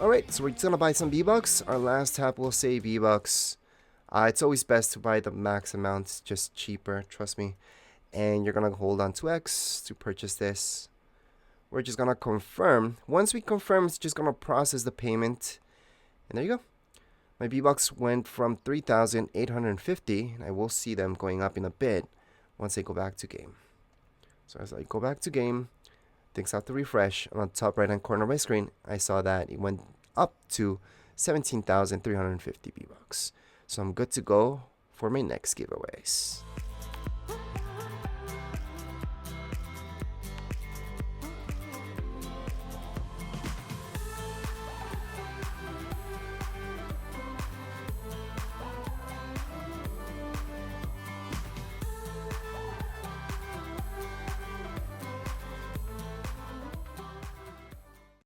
Alright, so we're just gonna buy some V-Bucks. Our last tap will say V-Bucks. It's always best to buy the max amount, it's just cheaper, trust me. And you're gonna hold on to X to purchase this. We're just gonna confirm. Once we confirm, it's just gonna process the payment. And there you go. My V-Bucks went from 3,850. I will see them going up in a bit once I go back to game. So as I go back to game, things have to refresh. On the top right hand corner of my screen, I saw that it went up to 17,350 V-Bucks. So I'm good to go for my next giveaways.